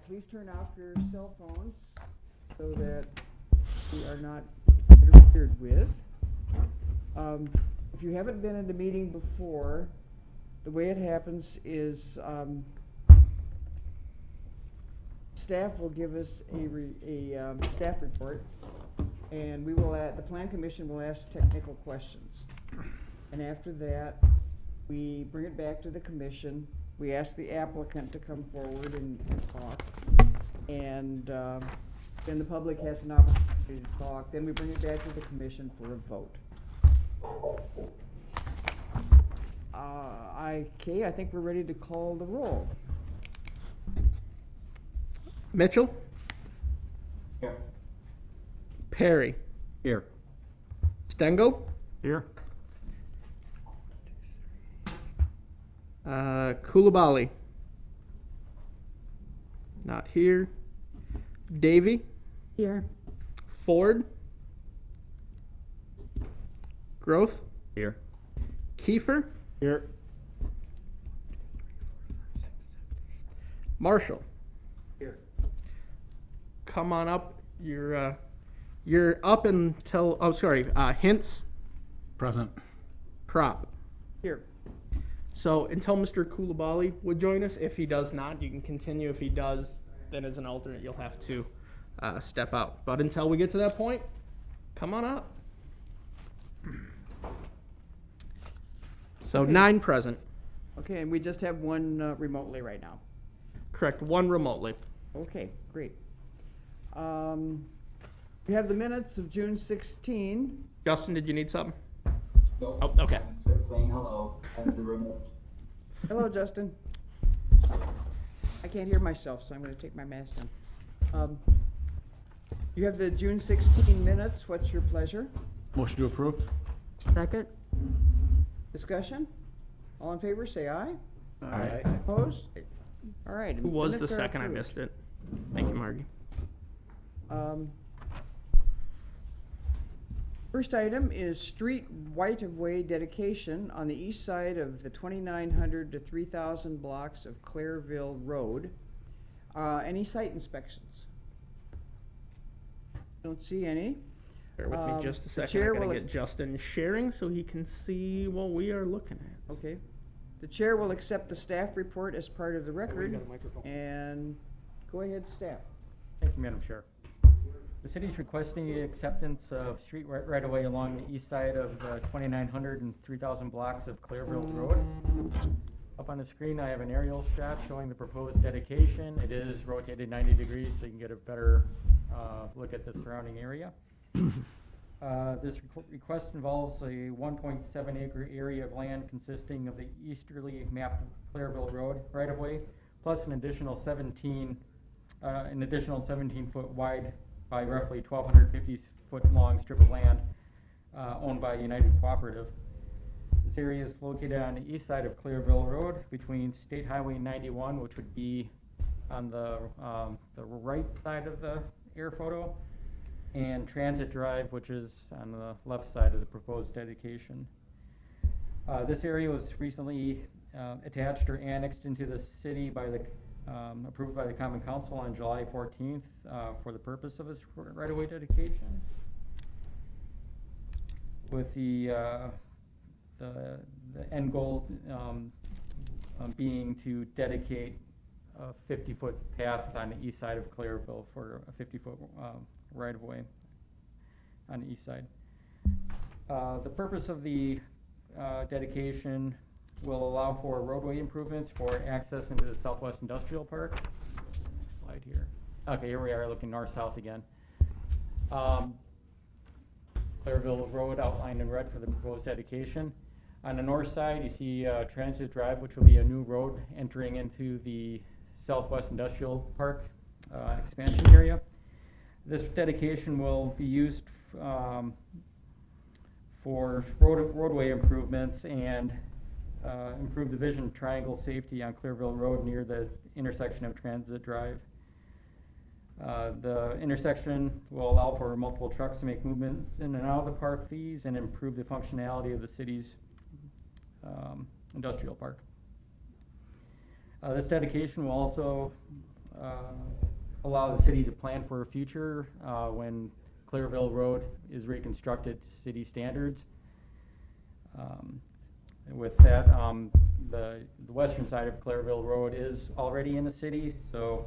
Please turn off your cell phones so that we are not interfered with. If you haven't been in a meeting before, the way it happens is staff will give us a staff report, and we will the Plan Commission will ask technical questions. And after that, we bring it back to the commission. We ask the applicant to come forward and talk, and then the public has an opportunity to talk. Then we bring it back to the commission for a vote. Okay, I think we're ready to call the roll. Mitchell? Here. Perry? Here. Stengel? Here. Koulibaly? Not here. Davy? Here. Ford? Groth? Here. Kiefer? Here. Marshall? Here. Come on up. You're up until, oh, sorry, Hintz? Present. Prop. Here. So until Mr. Koulibaly would join us, if he does not, you can continue. If he does, then as an alternate, you'll have to step out. But until we get to that point, come on up. So Okay. 9 present. Okay, and we just have one remotely right now. Correct, 1 remotely. Okay, great. We have the minutes of June 16. Justin, did you need something? No. Oh, okay. Just saying hello as the remote. Hello, Justin. I can't hear myself, so I'm going to take my mask down. You have the June 16 minutes. What's your pleasure? Motion to approve? Second. Discussion? All in favor, say aye. Aye. Opposed? All right. Who was the minutes are second? I approved. missed it. Thank you, Margie. First item is street right-of-way dedication on the east side of the 2900 to 3000 blocks of Clearville Road. Any site inspections? Don't see any. Bear with me just a the second. chair I gotta will- get Justin sharing so he can see what we are looking at. Okay. The chair will accept the staff report as part of the We record. got a microphone. And go ahead, staff. Thank you, Madam Chair. The city is requesting the acceptance of street right-of-way along the east side of the 2900 and 3000 blocks of Clearville Road. Up on the screen, I have an aerial shot showing the proposed dedication. It is rotated 90 degrees, so you can get a better look at the surrounding area. This request involves a 1.7 acre area of land consisting of the easterly mapped Clearville Road right-of-way, plus an additional 17 foot wide by roughly 1,250 foot long strip of land owned by United Cooperative. This area is located on the east side of Clearville Road between State Highway 91, which would be on the right side of the air photo, and Transit Drive, which is on the left side of the proposed dedication. This area was recently attached or annexed into the city by the approved by the Common Council on July 14th for the purpose of this right-of-way dedication, with the end goal being to dedicate a 50-foot path on the east side of Clearville for a 50-foot right-of-way on the east side. The purpose of the dedication will allow for roadway improvements for access into the Southwest Industrial Park. Slide here. Okay, here we are looking north-south again. Clearville Road outlined in red for the proposed dedication. On the north side, you see Transit Drive, which will be a new road entering into the Southwest Industrial Park expansion area. This dedication will be used for roadway improvements and improve the vision triangle safety on Clearville Road near the intersection of Transit Drive. The intersection will allow for multiple trucks to make movements in and out of the park fees and improve the functionality of the city's industrial park. This dedication will also allow the city to plan for a future when Clearville Road is reconstructed to city standards. With that, the western side of Clearville Road is already in the city, so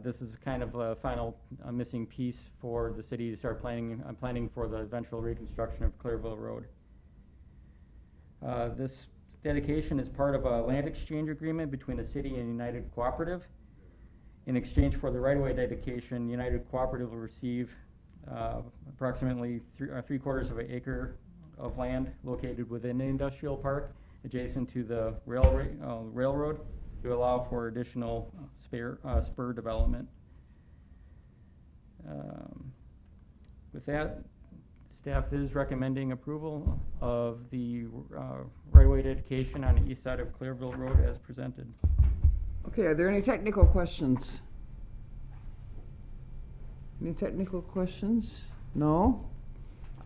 this is kind of a final missing piece for the city to start planning for the eventual reconstruction of Clearville Road. This dedication is part of a land exchange agreement between the city and United Cooperative. In exchange for the right-of-way dedication, United Cooperative will receive approximately 3/4 of an acre of land located within the industrial park adjacent to the railroad to allow for additional spur development. With that, staff is recommending approval of the right-of-way dedication on the east side of Clearville Road as presented. Okay, are there any technical questions? Any technical questions? No?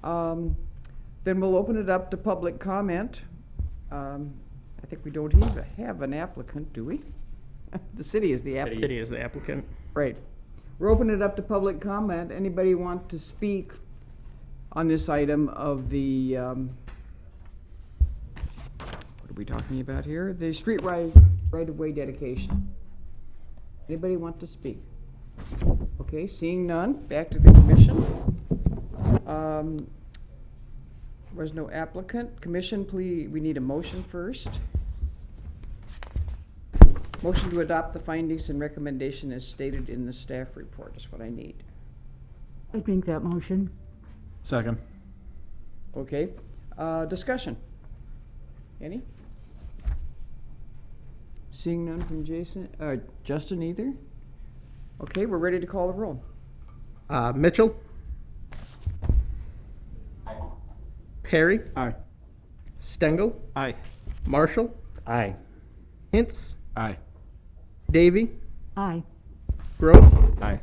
Then we'll open it up to public comment. I think we don't even have an applicant, do we? The city is the applicant. City is the applicant. Right. We're opening it up to public comment. Anybody want to speak on this item of the, what are we talking about here? The street right-of-way dedication. Anybody want to speak? Okay, seeing none, back to the commission. There's no applicant. Commission, please, we need a motion first. Motion to adopt the findings and recommendation as stated in the staff report is what I need. I'd make that motion. Second. Okay, discussion. Any? Seeing none from Justin either? Okay, we're ready to call the roll. Mitchell, Aye. Perry, Aye. Stengel, Aye. Marshall, Aye. Hintz, Aye. Davy, Aye. Groth, Aye.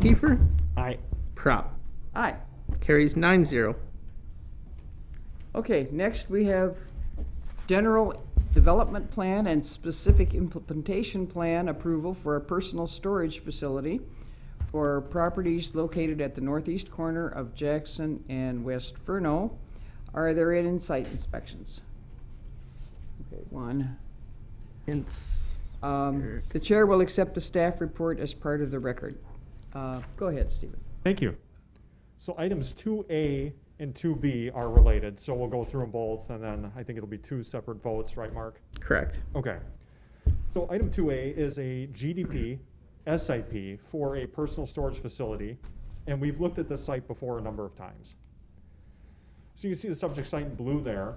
Kiefer, Aye. Prop. Aye. Carries 9-0. Okay, next we have general development plan and specific implementation plan approval for a personal storage facility for properties located at the northeast corner of Jackson and West Furnall. Are there any site inspections? Okay, one. Hintz. The chair will accept the staff report as part of the record. Go ahead, Stephen. Thank you. So items 2A and 2B are related, so we'll go through them both, and then I think it'll be two separate votes, right, Mark? Correct. Okay. So item 2A is a GDP SIP for a personal storage facility, and we've looked at this site before a number of times. So you see the subject site in blue there.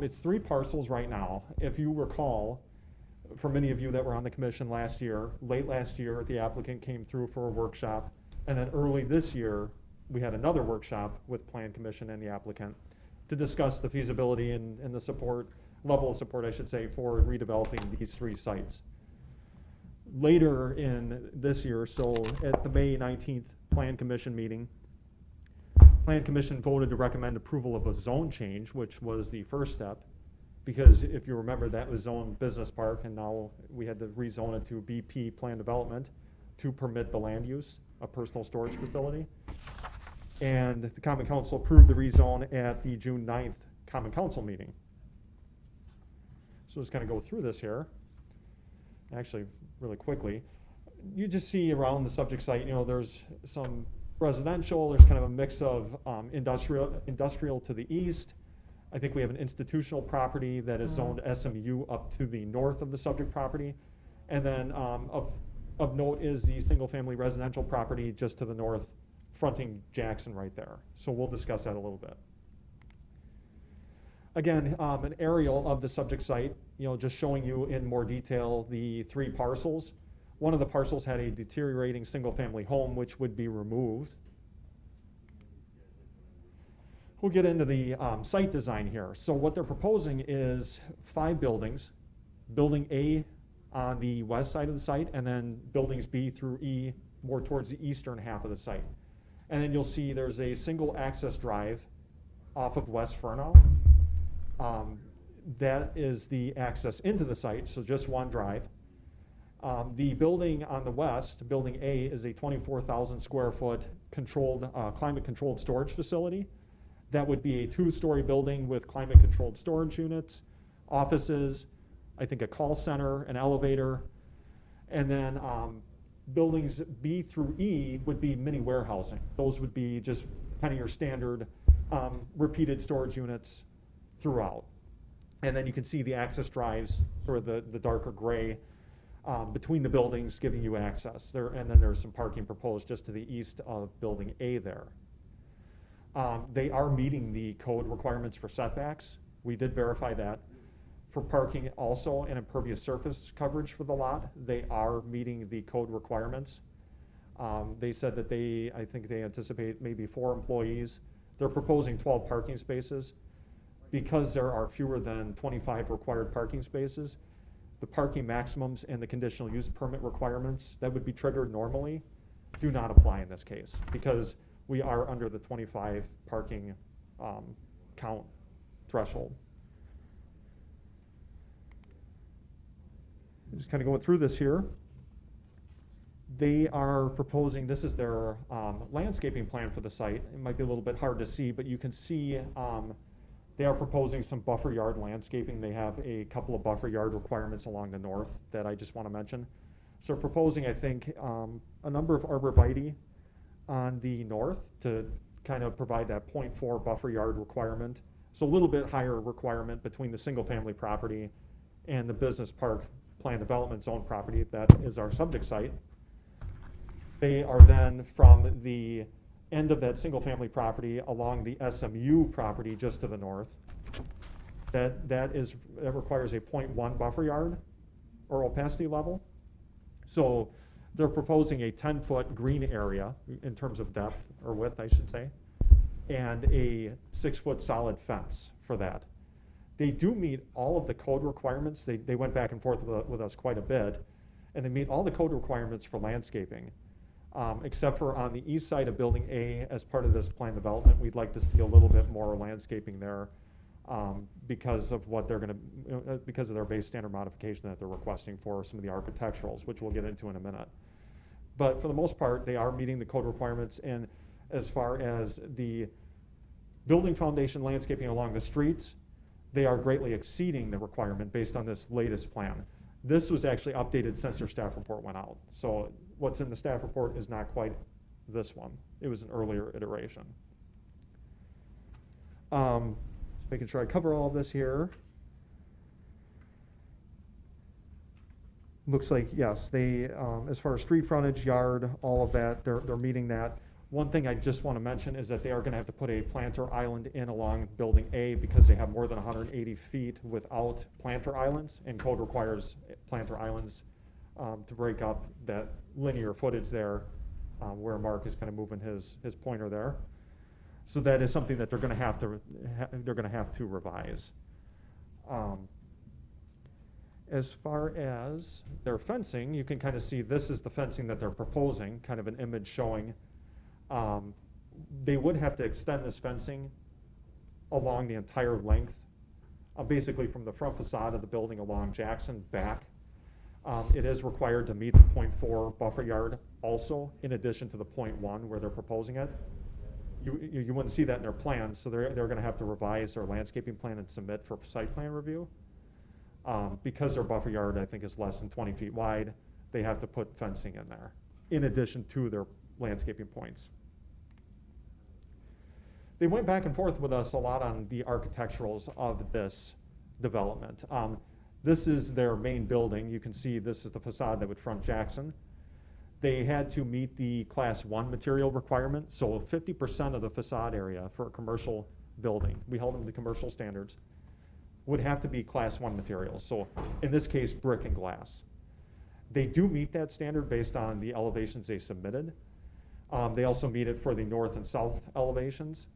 It's 3 parcels right now. If you recall, for many of you that were on the commission last year, late last year, the applicant came through for a workshop, and then early this year, we had another workshop with Plan Commission and the applicant to discuss the feasibility and the support, level of support, I should say, for redeveloping these 3 sites. Later in this year, so at the May 19th Plan Commission meeting, Plan Commission voted to recommend approval of a zone change, which was the first step, because if you remember, that was zoned business park, and now we had to rezone it to BP plan development to permit the land use, a personal storage facility. And the Common Council approved the rezone at the June 9th Common Council meeting. So just kind of go through this here, actually really quickly. You just see around the subject site, you know, there's some residential, there's kind of a mix of industrial to the east. I think we have an institutional property that is zoned SMU up to the north of the subject property. And then of note is the single family residential property just to the north, fronting Jackson right there. So we'll discuss that a little bit. Again, an aerial of the subject site, you know, just showing you in more detail the 3 parcels. One of the parcels had a deteriorating single family home, which would be removed. We'll get into the site design here. So what they're proposing is 5 buildings. Building A on the west side of the site, and then buildings B through E more towards the eastern half of the site. And then you'll see there's a single access drive off of West Furnall. That is the access into the site, so just one drive. The building on the west, Building A, is a 24,000 square foot controlled, climate-controlled storage facility. That would be a 2-story building with climate-controlled storage units, offices, I think a call center, an elevator, and then buildings B through E would be mini warehousing. Those would be just kind of your standard repeated storage units throughout. And then you can see the access drives, sort of the darker gray, between the buildings giving you access there, and then there's some parking proposed just to the east of Building A there. They are meeting the code requirements for setbacks. We did verify that. For parking also and impervious surface coverage for the lot, they are meeting the code requirements. They said that I think they anticipate maybe 4 employees. They're proposing 12 parking spaces. Because there are fewer than 25 required parking spaces, the parking maximums and the conditional use permit requirements that would be triggered normally do not apply in this case, because we are under the 25 parking count threshold. Just kind of going through this here. They are proposing, this is their landscaping plan for the site. It might be a little bit hard to see, but you can see they are proposing some buffer yard landscaping. They have a couple of buffer yard requirements along the north that I just want to mention. So proposing, I think, a number of arborvitae on the north to kind of provide that 0.4 buffer yard requirement. So a little bit higher requirement between the single family property and the business park plan development zone property that is our subject site. They are then from the end of that single family property along the SMU property just to the north. That requires a 0.1 buffer yard or opacity level. So they're proposing a 10-foot green area in terms of depth or width, I should say, and a 6-foot solid fence for that. They do meet all of the code requirements. They went back and forth with us quite a bit, and they meet all the code requirements for landscaping. Except for on the east side of Building A, as part of this plan development, we'd like to see a little bit more landscaping there because of what they're because of their base standard modification that they're requesting for some of the architecturals, which we'll get into in a minute. But for the most part, they are meeting the code requirements, and as far as the building foundation landscaping along the streets, they are greatly exceeding the requirement based on this latest plan. This was actually updated since their staff report went out. So what's in the staff report is not quite this one. It was an earlier iteration. Making sure I cover all of this here. Looks like, yes, they, as far as street frontage, yard, all of that, they're meeting that. One thing I just want to mention is that they are going to have to put a planter island in along Building A because they have more than 180 feet without planter islands, and code requires planter islands to break up that linear footage there where Mark is kind of moving his pointer there. So that is something that they're going to have to revise. As far as their fencing, you can kind of see this is the fencing that they're proposing, kind of an image showing. They would have to extend this fencing along the entire length, basically from the front facade of the building along Jackson back. It is required to meet the 0.4 buffer yard also, in addition to the 0.1 where they're proposing it. You wouldn't see that in their plans, so they're going to have to revise their landscaping plan and submit for site plan review. Because their buffer yard, I think, is less than 20 feet wide, they have to put fencing in there, in addition to their landscaping points. They went back and forth with us a lot on the architecturals of this development. This is their main building. You can see this is the facade that would front Jackson. They had to meet the Class 1 material requirement, so 50% of the facade area for a commercial building, we held them to commercial standards, would have to be Class 1 materials. So in this case, brick and glass. They do meet that standard based on the elevations they submitted. They also meet it for the north and south elevations.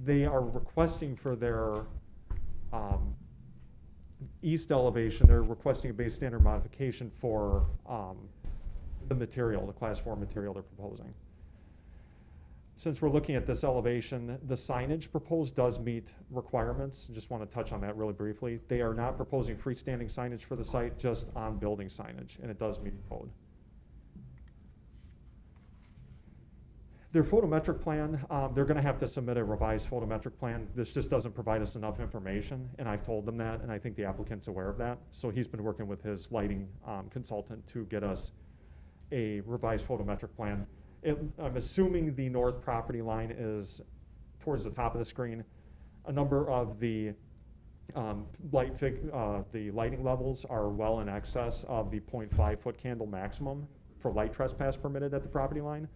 They are requesting for their east elevation, they're requesting a base standard modification for the material, the Class 4 material they're proposing. since we're looking at this elevation, the signage proposed does meet requirements. Just want to touch on that really briefly. They are not proposing freestanding signage for the site, just on building signage, and it does meet code. Their photometric plan, they're gonna have to submit a revised photometric plan. This just doesn't provide us enough information, and I've told them that, and I think the applicant's aware of that. So he's been working with his lighting consultant to get us a revised photometric plan. I'm assuming the north property line is towards the top of the screen. A number of the lighting levels are well in excess of the 0.5 foot candle maximum for light trespass permitted at the property line.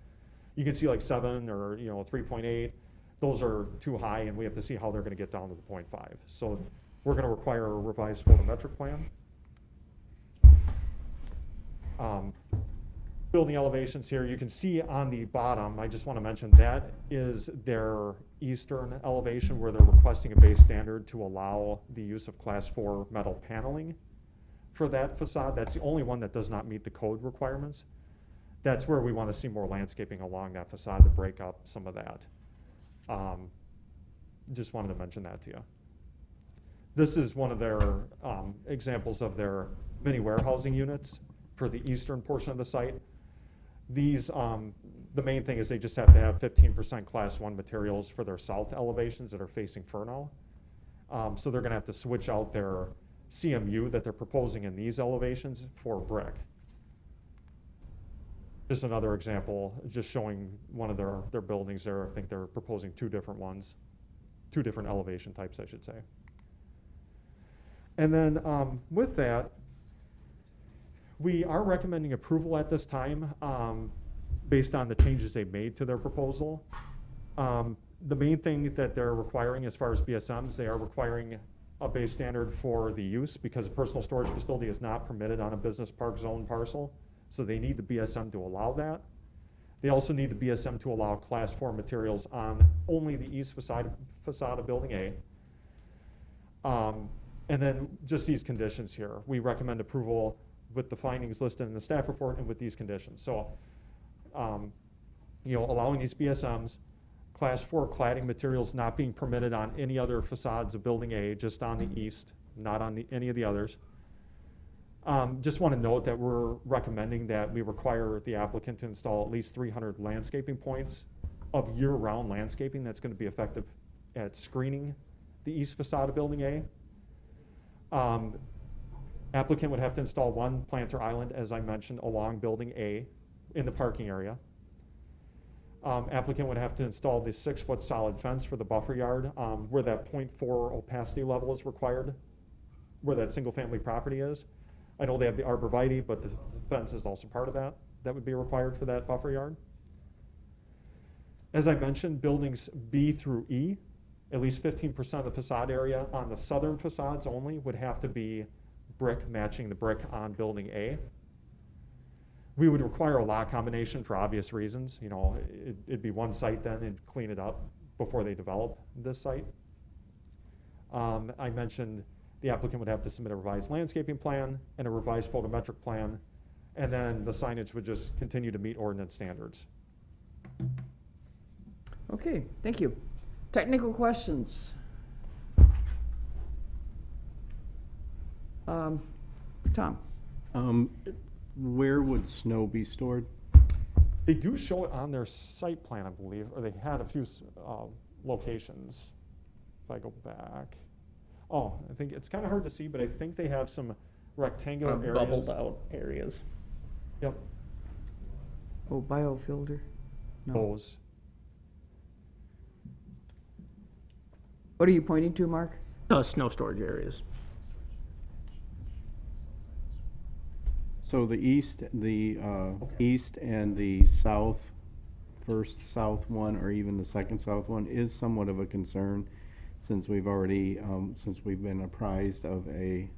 You can see like 7 or 3.8. Those are too high, and we have to see how they're going to get down to the 0.5. So we're going to require a revised photometric plan. Building elevations here, you can see on the bottom, I just want to mention that is their eastern elevation where they're requesting a base standard to allow the use of class 4 metal paneling for that facade. That's the only one that does not meet the code requirements. That's where we want to see more landscaping along that facade to break up some of that. Just wanted to mention that to you. This is one of their examples of their mini warehousing units for the eastern portion of the site. These, the main thing is they just have to have 15% class 1 materials for their south elevations that are facing Furnall. So they're gonna have to switch out their CMU that they're proposing in these elevations for brick. Just another example, just showing one of their buildings there. I think they're proposing 2 different ones, 2 different elevation types, I should say. And then with that, we are recommending approval at this time based on the changes they've made to their proposal. The main thing that they're requiring as far as BSMs, they are requiring a base standard for the use because a personal storage facility is not permitted on a business park zone parcel. So they need the BSM to allow that. They also need the BSM to allow class 4 materials on only the east facade of building A. And then just these conditions here. We recommend approval with the findings listed in the staff report and with these conditions. So, allowing these BSMs, class 4 cladding materials not being permitted on any other facades of building A, just on the east, not on any of the others. Just want to note that we're recommending that we require the applicant to install at least 300 landscaping points of year-round landscaping that's going to be effective at screening the east facade of building A. Applicant would have to install 1 planter island, as I mentioned, along building A in the parking area. Applicant would have to install the 6-foot solid fence for the buffer yard where that 0.4 opacity level is required, where that single-family property is. I know they have the arborvitae, but the fence is also part of that. That would be required for that buffer yard. As I mentioned, buildings B through E, at least 15% of the facade area on the southern facades only would have to be brick matching the brick on building A. We would require a lot combination for obvious reasons. It'd be one site then and clean it up before they develop this site. I mentioned the applicant would have to submit a revised landscaping plan and a revised photometric plan, and then the signage would just continue to meet ordinance standards. Okay, thank you. Technical questions? Tom? Where would snow be stored? They do show it on their site plan, I believe, or they had a few locations. If I go back. Oh, I think it's kind of hard to see, but I think they have some rectangular areas. Bubbled out areas. Yep. Oh, biofilter? No. Those. What are you pointing to, Mark? Snow storage areas. So the east and the first south one, or even the second south one, is somewhat of a concern since we've already, since we've been apprised of a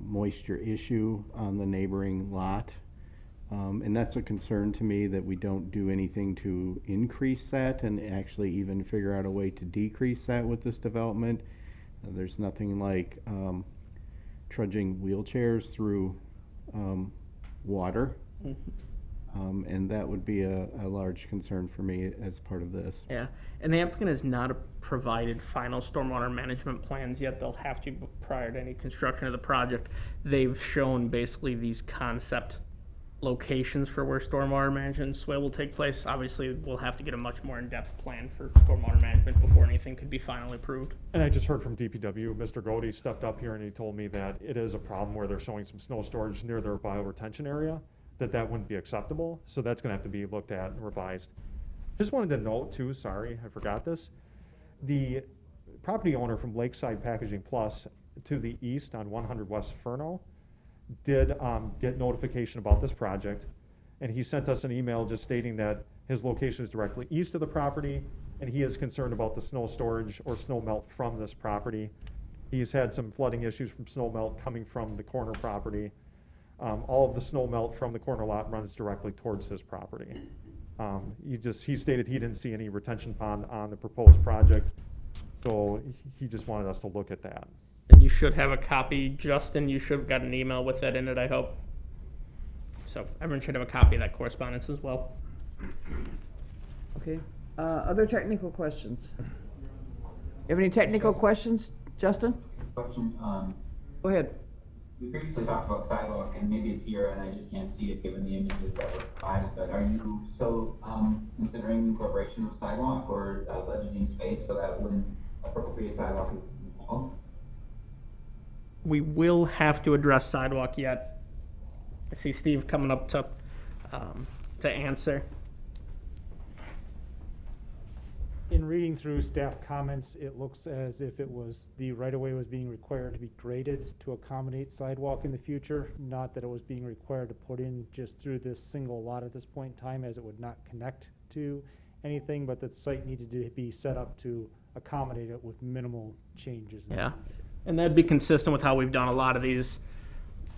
moisture issue on the neighboring lot. And that's a concern to me that we don't do anything to increase that and actually even figure out a way to decrease that with this development. There's nothing like trudging wheelchairs through water. And that would be a large concern for me as part of this. Yeah, and the applicant has not provided final stormwater management plans yet. They'll have to prior to any construction of the project. They've shown basically these concept locations for where stormwater management and swale will take place. Obviously, we'll have to get a much more in-depth plan for stormwater management before anything could be finally approved. And I just heard from DPW, Mr. Godey stepped up here and he told me that it is a problem where they're showing some snow storage near their bioretention area, that wouldn't be acceptable. So that's gonna have to be looked at and revised. Just wanted to note too, sorry, I forgot this. The property owner from Lakeside Packaging Plus to the east on 100 West Furnall did get notification about this project, and he sent us an email just stating that his location is directly east of the property, and he is concerned about the snow storage or snow melt from this property. He's had some flooding issues from snow melt coming from the corner property. All of the snow melt from the corner lot runs directly towards his property. He stated he didn't see any retention pond on the proposed project, so he just wanted us to look at that. And you should have a copy, Justin. You should have got an email with that in it, I hope. So everyone should have a copy of that correspondence as well. Okay, other technical questions? You have any technical questions, Justin? Question, Go ahead. we previously talked about sidewalk, and maybe it's here and I just can't see it given the images that were provided, but are you still, considering incorporation of sidewalk or legending space so that when appropriate sidewalk is installed? We will have to address sidewalk yet. I see Steve coming up to answer. In reading through staff comments, it looks as if the right-of-way was being required to be graded to accommodate sidewalk in the future, not that it was being required to put in just through this single lot at this point in time, as it would not connect to anything, but the site needed to be set up to accommodate it with minimal changes. Yeah, and that'd be consistent with how we've done a lot of these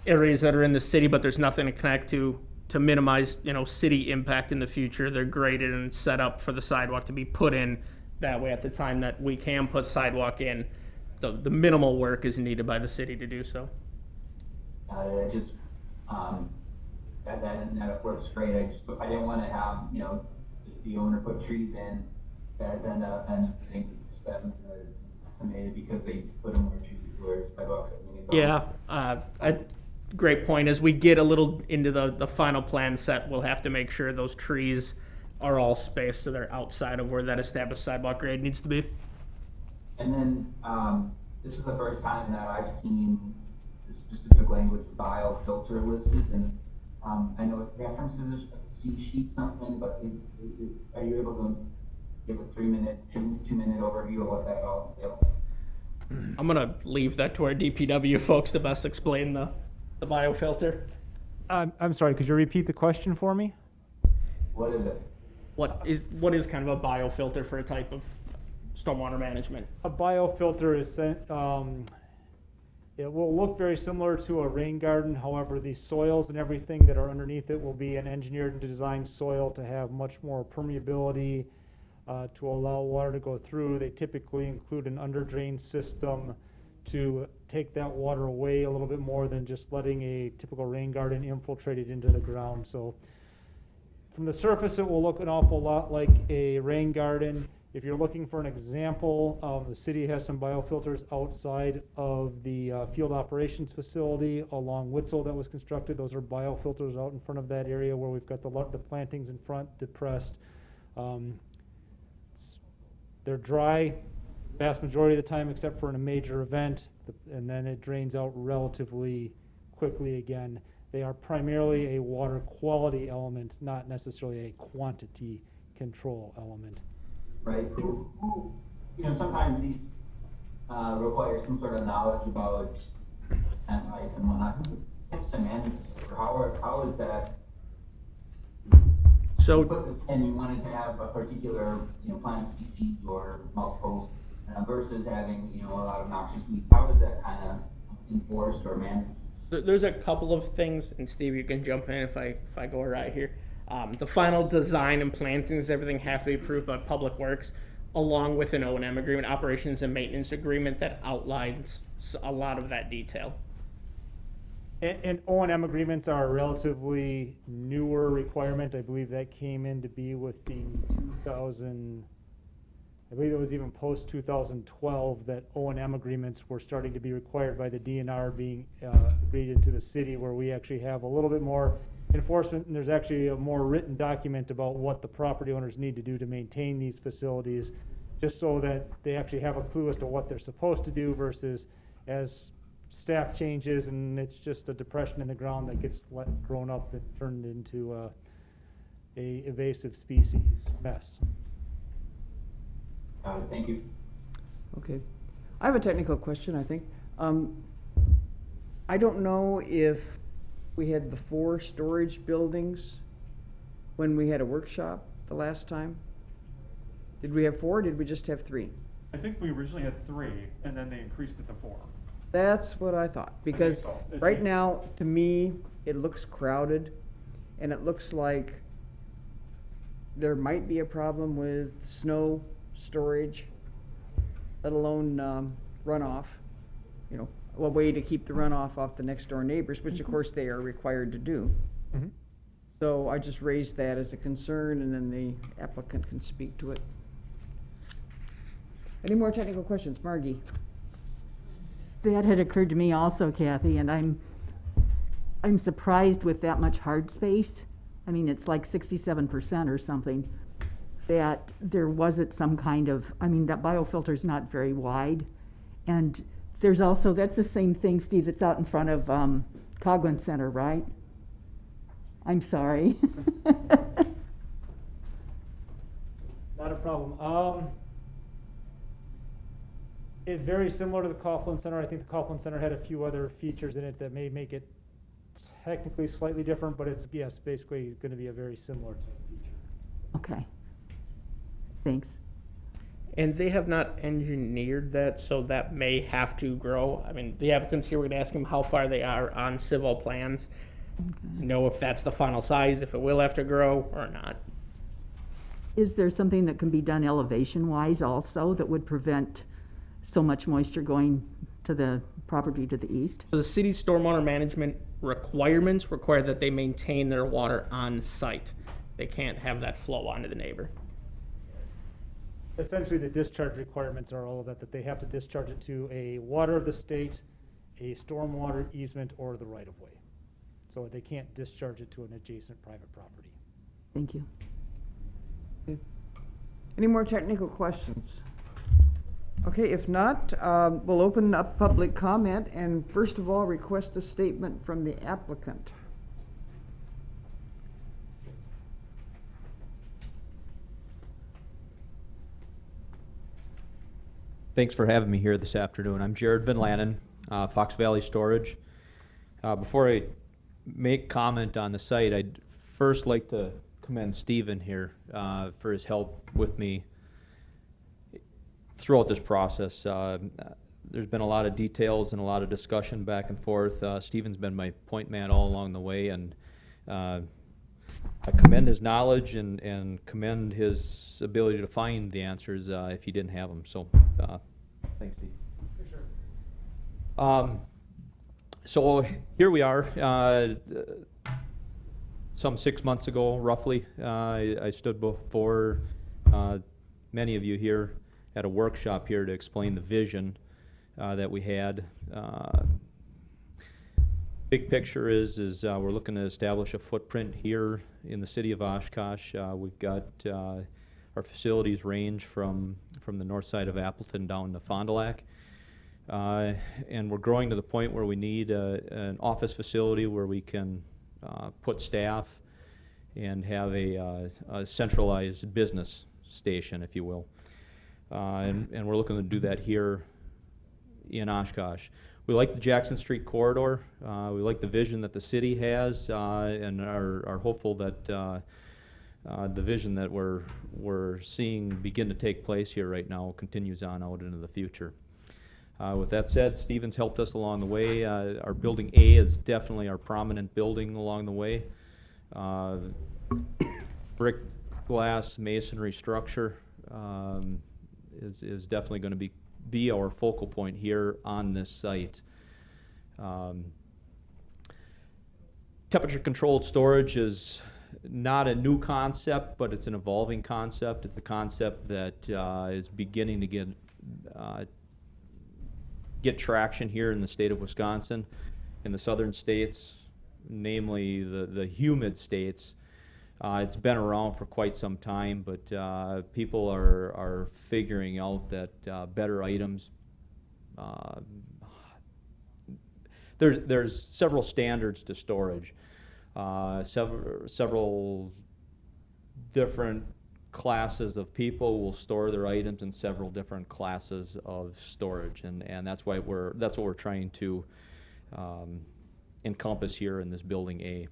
areas that are in the city, but there's nothing to connect to minimize, city impact in the future. They're graded and set up for the sidewalk to be put in. That way, at the time that we can put sidewalk in, the minimal work is needed by the city to do so. Just, that works great. I didn't want to have, the owner put trees in that end up and everything just estimated because they put in more trees where sidewalks. Yeah, great point. As we get a little into the final plan set, we'll have to make sure those trees are all spaced so they're outside of where that established sidewalk grade needs to be. And then this is the first time that I've seen the specific language biofilter listed, and I know it references a C sheet something, but are you able to give a 2-minute overview of what that all entails? I'm gonna leave that to our DPW folks to best explain the biofilter. I'm sorry, could you repeat the question for me? What is it? What is kind of a biofilter for a type of stormwater management? A biofilter is it will look very similar to a rain garden. However, the soils and everything that are underneath it will be an engineered and designed soil to have much more permeability, to allow water to go through. They typically include an under drain system to take that water away a little bit more than just letting a typical rain garden infiltrate it into the ground. So from the surface, it will look an awful lot like a rain garden. If you're looking for an example, the city has some biofilters outside of the field operations facility along Witzel that was constructed. Those are biofilters out in front of that area where we've got the plantings in front depressed. They're dry vast majority of the time except for in a major event, and then it drains out relatively quickly again. They are primarily a water quality element, not necessarily a quantity control element. Right. Sometimes these require some sort of knowledge about plant life and whatnot. What's the management, or how is that? So, And you wanted to have a particular, plant species or multiples versus having, a lot of noxious weeds. How is that kind of enforced or managed? there's a couple of things, and Steve, you can jump in if I go right here. The final design and plantings, everything have to be approved by Public Works, along with an O&M agreement, operations and maintenance agreement that outlines a lot of that detail. And O&M agreements are a relatively newer requirement. I believe that came in to be with the 2000, I believe it was even post 2012 that O&M agreements were starting to be required by the DNR being agreed into the city, where we actually have a little bit more enforcement, and there's actually a more written document about what the property owners need to do to maintain these facilities, just so that they actually have a clue as to what they're supposed to do versus as staff changes and it's just a depression in the ground that gets grown up and turned into a invasive species mess. Thank you. Okay. I have a technical question, I think. I don't know if we had the 4 storage buildings when we had a workshop the last time. Did we have 4 or did we just have 3? I think we originally had 3, and then they increased it to 4. That's what I thought, because so. It's right like- now, to me, it looks crowded, and it looks like there might be a problem with snow storage, let alone runoff, you know, a way to keep the runoff off the next door neighbors, which of course they are required to do. Mhm. So I just raised that as a concern, and then the applicant can speak to it. Any more technical questions? Margie? That had occurred to me also, Kathy, and I'm surprised with that much hard space. I mean, it's like 67% or something, that there wasn't some kind of, I mean, that biofilter's not very wide. And there's also, that's the same thing, Steve, that's out in front of Coughlin Center, right? I'm sorry. Not a problem. It's very similar to the Coughlin Center. I think the Coughlin Center had a few other features in it that may make it technically slightly different, but it's, yes, basically going to be a very similar feature. Okay. Thanks. And they have not engineered that, so that may have to grow. I mean, the applicants here, we're gonna ask them how far they are on civil plans. Know if that's the final size, if it will have to grow or not. Is there something that can be done elevation-wise also that would prevent so much moisture going to the property to the east? So the city's stormwater management requirements require that they maintain their water on site. They can't have that flow onto the neighbor. Essentially, the discharge requirements are all of that they have to discharge it to a water of the state, a stormwater easement, or the right-of-way. So they can't discharge it to an adjacent private property. Thank you. Any more technical questions? Okay, if not, we'll open up public comment, and first of all, request a statement from the applicant. Thanks for having me here this afternoon. I'm Jared Van Lannen, Fox Valley Storage. Before I make comment on the site, I'd first like to commend Stephen here for his help with me throughout this process. There's been a lot of details and a lot of discussion back and forth. Stephen's been my point man all along the way, and I commend his knowledge and commend his ability to find the answers if he didn't have them. So, thanks, Steve. For sure. So here we are. Some 6 months ago, roughly, I stood before many of you here at a workshop here to explain the vision that we had. Big picture is we're looking to establish a footprint here in the city of Oshkosh. We've got our facilities range from the north side of Appleton down to Fond du Lac. And we're growing to the point where we need an office facility where we can put staff and have a centralized business station, if you will. And we're looking to do that here in Oshkosh. We like the Jackson Street corridor. We like the vision that the city has, and are hopeful that the vision that we're seeing begin to take place here right now continues on out into the future. With that said, Stephen's helped us along the way. Our building A is definitely our prominent building along the way. Brick, glass, masonry structure is definitely going to be our focal point here on this site. Temperature-controlled storage is not a new concept, but it's an evolving concept. It's a concept that is beginning to get traction here in the state of Wisconsin. In the southern states, namely the humid states, it's been around for quite some time, but people are figuring out that better items. There's several standards to storage. Several different classes of people will store their items in several different classes of storage, and that's what we're trying to encompass here in this building A.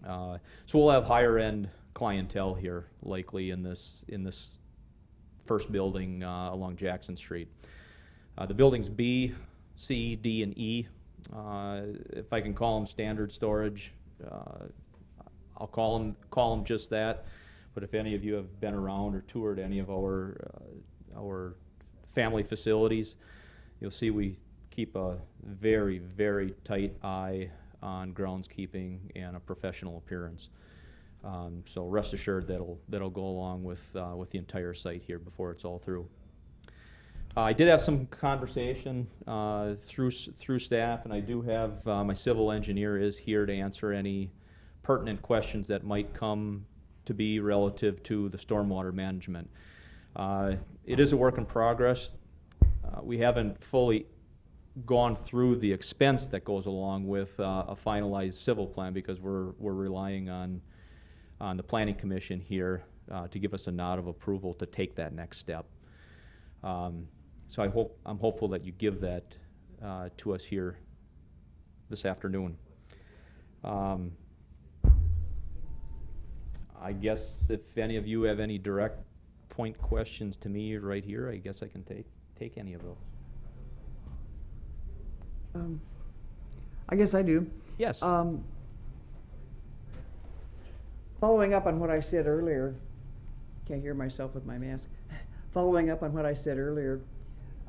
So we'll have higher end clientele here, likely in this first building along Jackson Street. The buildings B, C, D, and E, if I can call them standard storage, I'll call them just that. But if any of you have been around or toured any of our family facilities, you'll see we keep a very, very tight eye on groundskeeping and a professional appearance. So rest assured that'll go along with the entire site here before it's all through. I did have some conversation through staff, and I do have my civil engineer is here to answer any pertinent questions that might come to be relative to the stormwater management. It is a work in progress. We haven't fully gone through the expense that goes along with a finalized civil plan because we're relying on the Planning Commission here to give us a nod of approval to take that next step. So I'm hopeful that you give that to us here this afternoon. I guess if any of you have any direct point questions to me right here, I guess I can take any of those. I guess I do. Yes. Following up on what I said earlier, can't hear myself with my mask. Following up on what I said earlier,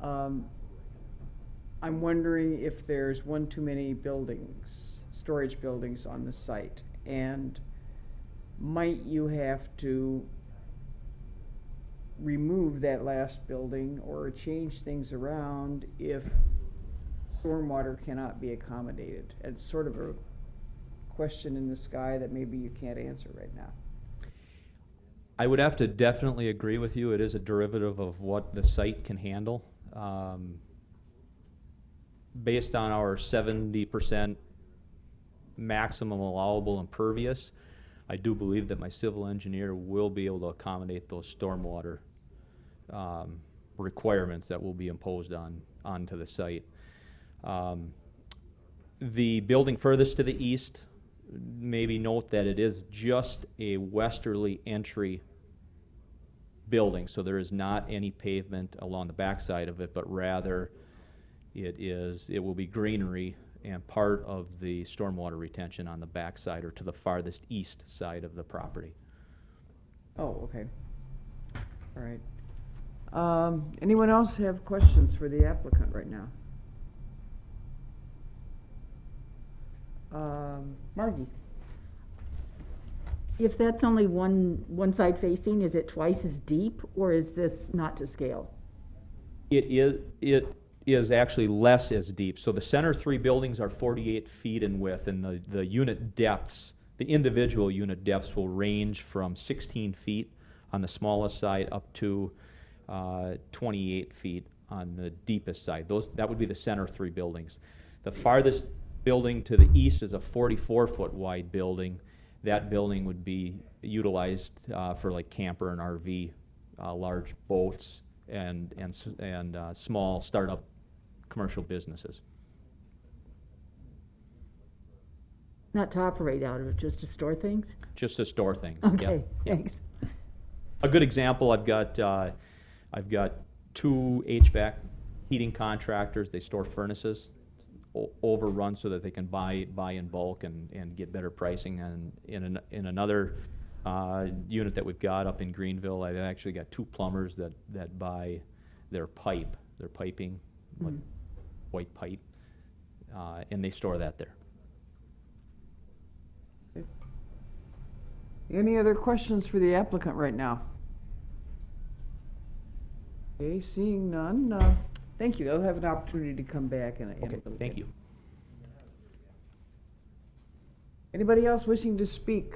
I'm wondering if there's one too many buildings, storage buildings on the site, and might you have to remove that last building or change things around if stormwater cannot be accommodated? It's sort of a question in the sky that maybe you can't answer right now. I would have to definitely agree with you. It is a derivative of what the site can handle. Based on our 70% maximum allowable impervious, I do believe that my civil engineer will be able to accommodate those stormwater requirements that will be imposed onto the site. The building furthest to the east, maybe note that it is just a westerly entry building, so there is not any pavement along the backside of it, but rather it will be greenery and part of the stormwater retention on the backside or to the farthest east side of the property. Oh, okay. All right. Anyone else have questions for the applicant right now? Margie? If that's only one side facing, is it twice as deep, or is this not to scale? It is actually less as deep. So the center three buildings are 48 feet in width, and the unit depths, the individual unit depths will range from 16 feet on the smallest side up to 28 feet on the deepest side. That would be the center three buildings. The farthest building to the east is a 44-foot wide building. That building would be utilized for like camper and RV, large boats, and small startup commercial businesses. Not to operate out of it, just to store things? Just to store things. Okay, Yep. thanks. A good example, I've got two HVAC heating contractors. They store furnaces, overrun so that they can buy in bulk and get better pricing. And in another unit that we've got up in Greenville, I've actually got two plumbers that buy their piping, like white pipe, and they store that there. Any other questions for the applicant right now? Okay, seeing none, thank you. They'll have an opportunity to come back and. Okay, thank you. Anybody else wishing to speak?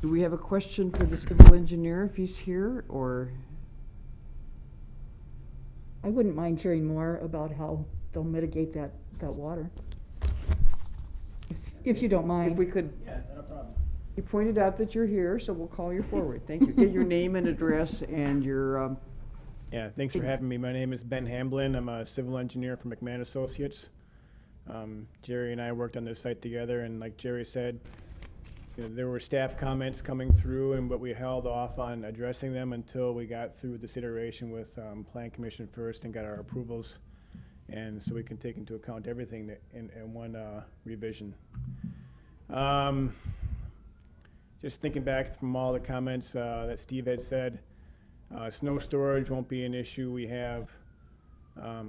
Do we have a question for the civil engineer if he's here, or? I wouldn't mind hearing more about how they'll mitigate that water. If you don't If mind. we could. Yeah, no problem. You pointed out that you're here, so we'll call you forward. Thank you. Get your name and address and your, Yeah, thanks for having me. My name is Ben Hamblin. I'm a civil engineer for McMahon Associates. Jerry and I worked on this site together, and like Jerry said, you know, there were staff comments coming through, but we held off on addressing them until we got through this iteration with Plan Commission first and got our approvals, and so we can take into account everything that in one revision. Just thinking back from all the comments that Steve had said, snow storage won't be an issue. We have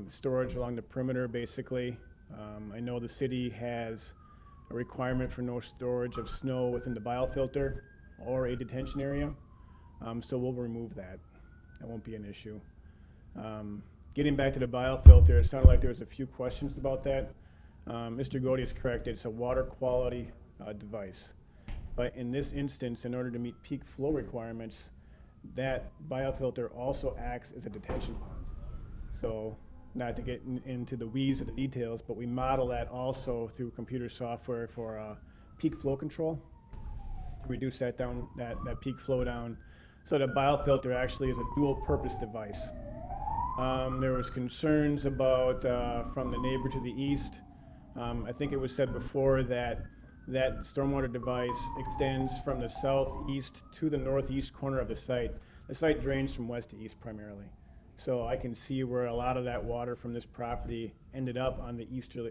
storage along the perimeter, basically. I know the city has a requirement for no storage of snow within the biofilter or a detention area, so we'll remove that. That won't be an issue. Getting back to the biofilter, it sounded like there was a few questions about that. Mr. Godey is correct. It's a water quality device. But in this instance, in order to meet peak flow requirements, that biofilter also acts as a detention pond. So, not to get into the weeds of the details, but we model that also through computer software for peak flow control, to reduce that down, that peak flow down. So the biofilter actually is a dual purpose device. There was concerns about from the neighbor to the east. I think it was said before that that stormwater device extends from the southeast to the northeast corner of the site. The site drains from west to east primarily. So I can see where a lot of that water from this property ended up on the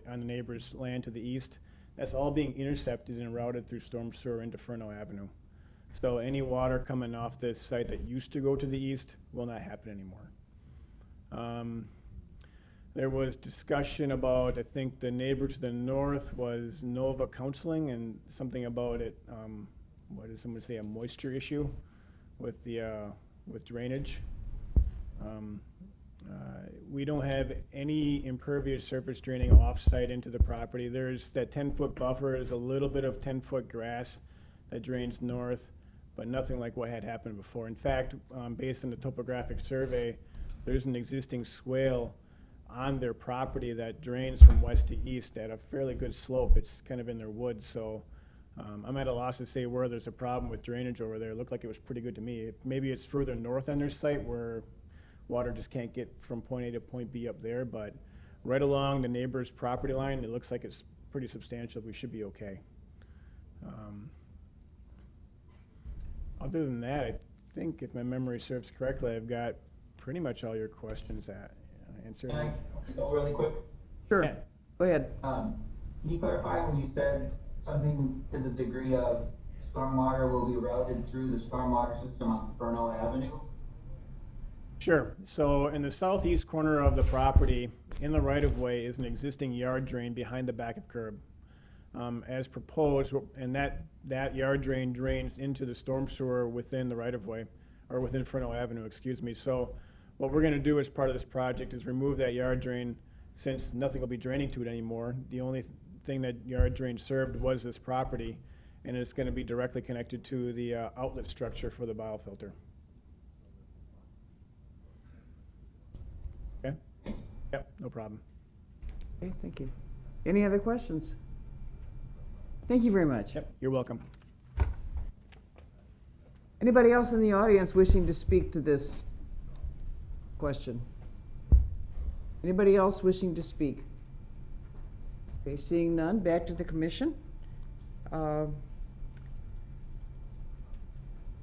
on the neighbor's land to the east. That's all being intercepted and routed through storm sewer into Furnall Avenue. So any water coming off this site that used to go to the east will not happen anymore. There was discussion about, I think the neighbor to the north was Nova Counseling and something about it, what did someone say, a moisture issue with the with drainage. We don't have any impervious surface draining off-site into the property. There's that 10-foot buffer, is a little bit of 10-foot grass that drains north, but nothing like what had happened before. In fact, based on the topographic survey, there's an existing swale on their property that drains from west to east at a fairly good slope. It's kind of in their woods, so I'm at a loss to say where there's a problem with drainage over there. It looked like it was pretty good to me. Maybe it's further north on their site where water just can't get from point A to point B up there, but right along the neighbor's property line, it looks like it's pretty substantial. We should be okay. Other than that, I think if my memory serves correctly, I've got pretty much all your questions answered. Can I go really quick? Sure, Yeah. go ahead. Can you clarify when you said something to the degree of stormwater will be routed through the stormwater system on Furnall Avenue? Sure. So in the southeast corner of the property, in the right-of-way, is an existing yard drain behind the back of curb. As proposed, and that yard drain drains into the storm sewer within the right-of-way, or within Furnall Avenue, excuse me. So what we're going to do as part of this project is remove that yard drain, since nothing will be draining to it anymore. The only thing that yard drain served was this property, and it's going to be directly connected to the outlet structure for the biofilter. Okay? Yep, no problem. Okay, thank you. Any other questions? Thank you very much. Yep, you're welcome. Anybody else in the audience wishing to speak to this question? Anybody else wishing to speak? Okay, seeing none, back to the commission.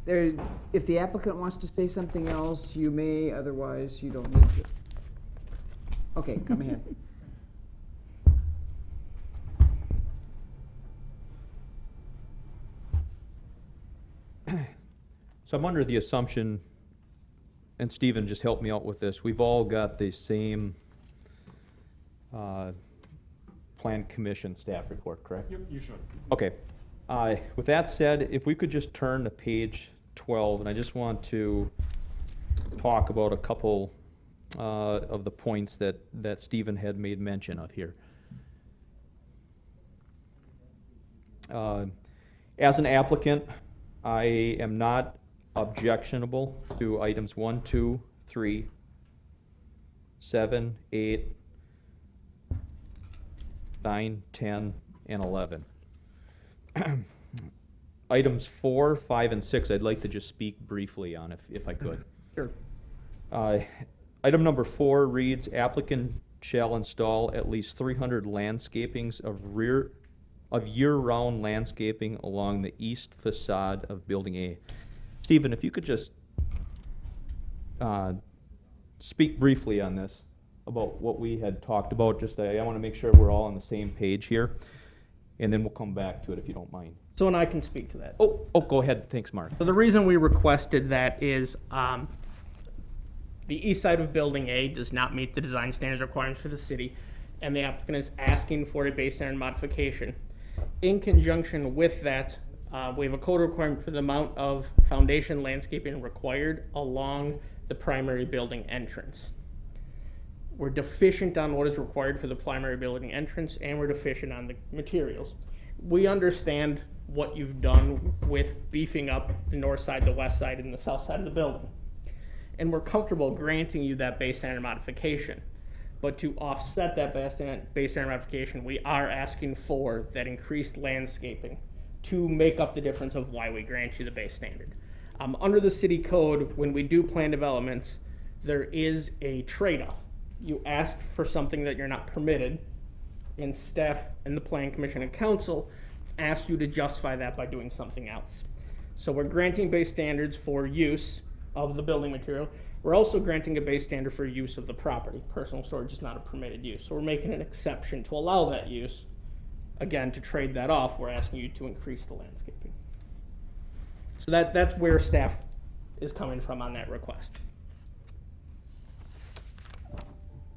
If the applicant wants to say something else, you may, otherwise you don't need to. Okay, come ahead. So I'm under the assumption, and Stephen just helped me out with this, we've all got the same Plan Commission staff report, correct? Yep, you should. Okay. With that said, if we could just turn to page 12, and I just want to talk about a couple of the points that Stephen had made mention of here. As an applicant, I am not objectionable to items 1, 2, 3, 7, 8, 9, 10, and 11. Items 4, 5, and 6, I'd like to just speak briefly on if I could. Sure. Item number 4 reads, applicant shall install at least 300 landscapings of year-round landscaping along the east facade of Building A. Stephen, if you could just speak briefly on this, about what we had talked about. Just I want to make sure we're all on the same page here, and then we'll come back to it if you don't mind. So, and I can speak to that. Oh, go ahead. Thanks, Mark. So the reason we requested that is the east side of Building A does not meet the design standards requirements for the city, and the applicant is asking for a base standard modification. In conjunction with that, we have a code requirement for the amount of foundation landscaping required along the primary building entrance. We're deficient on what is required for the primary building entrance, and we're deficient on the materials. We understand what you've done with beefing up the north side, the west side, and the south side of the building. And we're comfortable granting you that base standard modification. But to offset that base standard modification, we are asking for that increased landscaping to make up the difference of why we grant you the base standard. Under the city code, when we do plan developments, there is a trade-off. You ask for something that you're not permitted, and staff and the Plan Commission and Council ask you to justify that by doing something else. So we're granting base standards for use of the building material. We're also granting a base standard for use of the property. Personal storage is not a permitted use. So we're making an exception to allow that use. Again, to trade that off, we're asking you to increase the landscaping. So that's where staff is coming from on that request.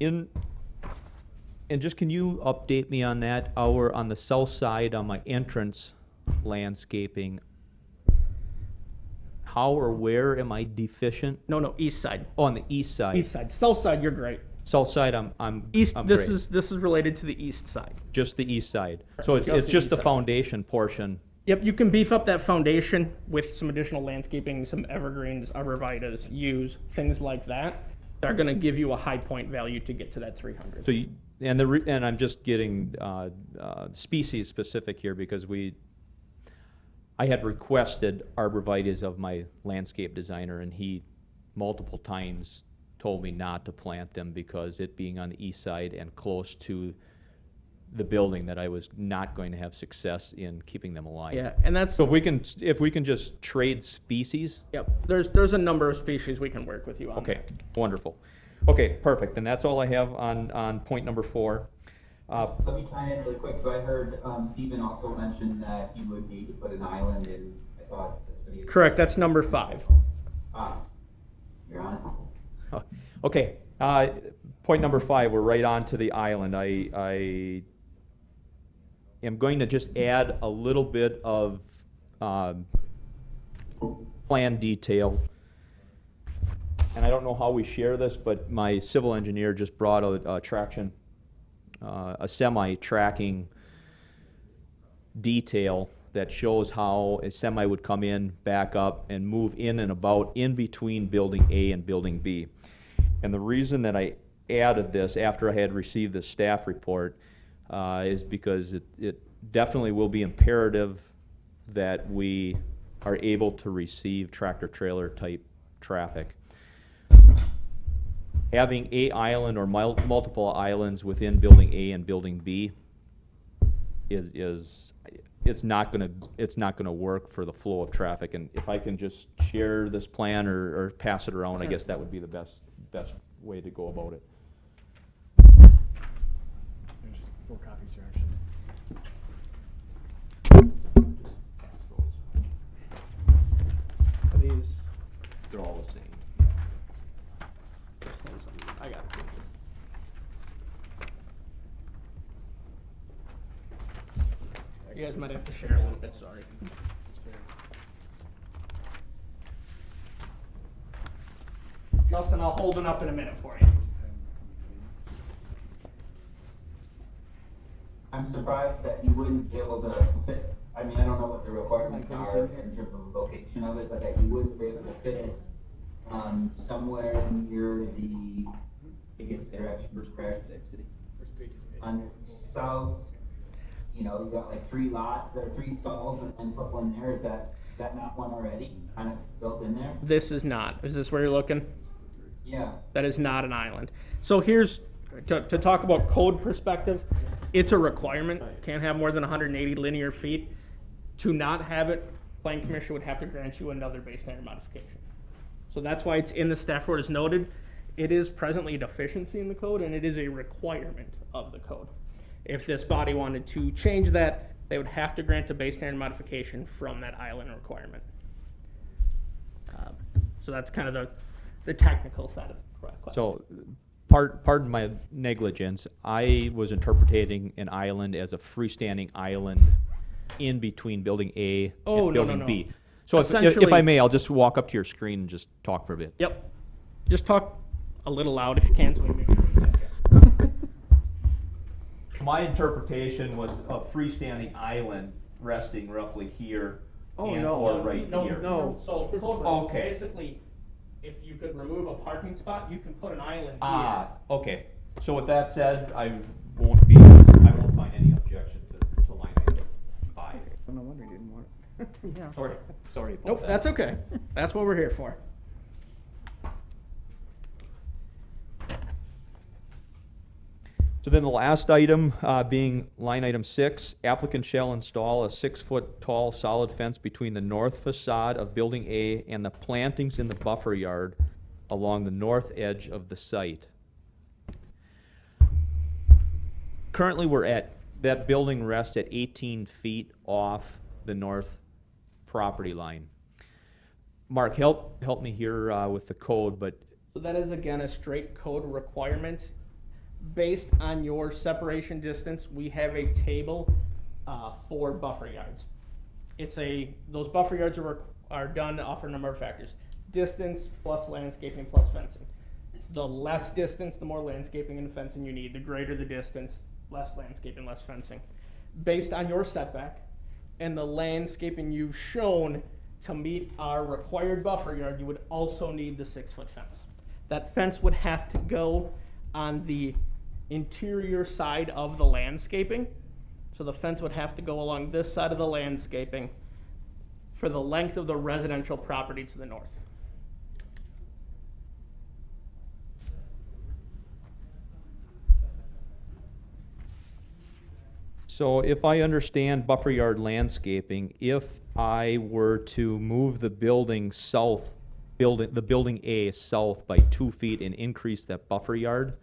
And just can you update me on that? On the south side, on my entrance landscaping, how or where am I deficient? No, east side. Oh, on the east side. East side. South side, you're great. South side, I'm East. I'm This great. is related to the east side. Just the east side. So it's Just the just east the side. foundation portion. Yep, you can beef up that foundation with some additional landscaping, some evergreens, arborvitaes, yews, things like that. They're going to give you a high point value to get to that 300. So and I'm just getting species specific here because I had requested arborvitaes of my landscape designer, and he multiple times told me not to plant them because it being on the east side and close to the building, that I was not going to have success in keeping them alive. Yeah, and that's So if we can just trade species. yep. There's a number of species we can work with you on. Okay, wonderful. Okay, perfect. And that's all I have on point number 4. Let me chime in really quick. So I heard Stephen also mention that you would need to put an island in. I thought that's Correct. That's number 5. You're on it. Oh, okay, point number 5, we're right on to the island. I am going to just add a little bit of plan detail. And I don't know how we share this, but my civil engineer just brought a semi-tracking detail that shows how a semi would come in, back up, and move in and about in between Building A and Building B. And the reason that I added this after I had received the staff report is because it definitely will be imperative that we are able to receive tractor-trailer type traffic. Having a island or multiple islands within Building A and Building B it's not gonna work for the flow of traffic. And if I can just share this plan or pass it around, I guess that would be the best way to go about it. There's 4 copies here, actually. These. They're all the same. I got it. You guys might have to share a little bit, sorry. Justin, I'll hold it up in a minute for you. I'm surprised that you wouldn't be able to fit, I mean, I don't know what the requirements are in terms of the location of it, but that you wouldn't be able to fit it, somewhere near the, I guess they're actually correct. On the south, you know, you got like 3 lots, there are 3 stalls and put one there, is that not one already kind of built in there? This is not. Is this where you're looking? Yeah. That is not an island. So here's, to talk about code perspective, it's a requirement. Can't have more than 180 linear feet. To not have it, Plan Commission would have to grant you another base standard modification. So that's why it's in the staff report as noted. It is presently a deficiency in the code, and it is a requirement of the code. If this body wanted to change that, they would have to grant a base standard modification from that island requirement. So that's kind of the technical side of the question. So, pardon my negligence, I was interpreting an island as a freestanding island in between building A Oh, and no, building no, no. B. So if Essentially- I may, I'll just walk up to your screen and just talk for a bit. Yep. Just talk a little loud if you can, so we make sure we catch you. My interpretation was a freestanding island resting roughly here Oh, and no. or right no, here. No, so This code, way. Okay. basically, if you could remove a parking spot, you can put an island here. Ah, okay. So with that said, I won't find any objection to line item 5. No wonder you didn't want it. Yeah. Sorry about Nope, that. that's okay. That's what we're here for. So then the last item, being line item 6, applicant shall install a 6-foot tall solid fence between the north facade of building A and the plantings in the buffer yard along the north edge of the site. Currently, that building rests at 18 feet off the north property line. Mark, help me here with the code, but So that is again a straight code requirement. Based on your separation distance, we have a table for buffer yards. Those buffer yards are done off a number of factors. Distance plus landscaping plus fencing. The less distance, the more landscaping and fencing you need. The greater the distance, less landscaping, less fencing. Based on your setback and the landscaping you've shown to meet our required buffer yard, you would also need the 6-foot fence. That fence would have to go on the interior side of the landscaping. So the fence would have to go along this side of the landscaping for the length of the residential property to the north. so if I understand buffer yard landscaping, if I were to move the building south, the building A south by 2 feet and increase that buffer yard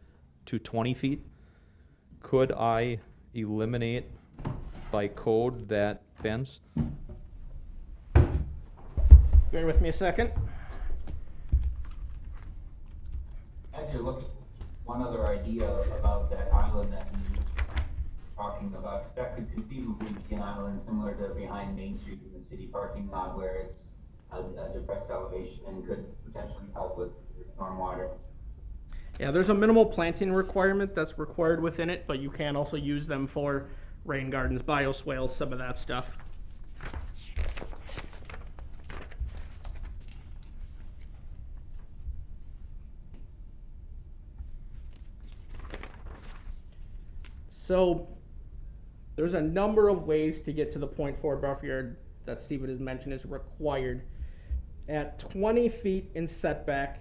to 20 feet, could I eliminate by code that fence? Bear with me a second. As you're looking, one other idea about that island that you were talking about, that could conceivably be an island similar to behind Main Street in the city parking lot where it's a depressed elevation and could potentially help with stormwater. Yeah, there's a minimal planting requirement that's required within it, but you can also use them for rain gardens, bioswales, some of that stuff. So there's a number of ways to get to the 0.4 buffer yard that Stephen has mentioned is required. At 20 feet in setback,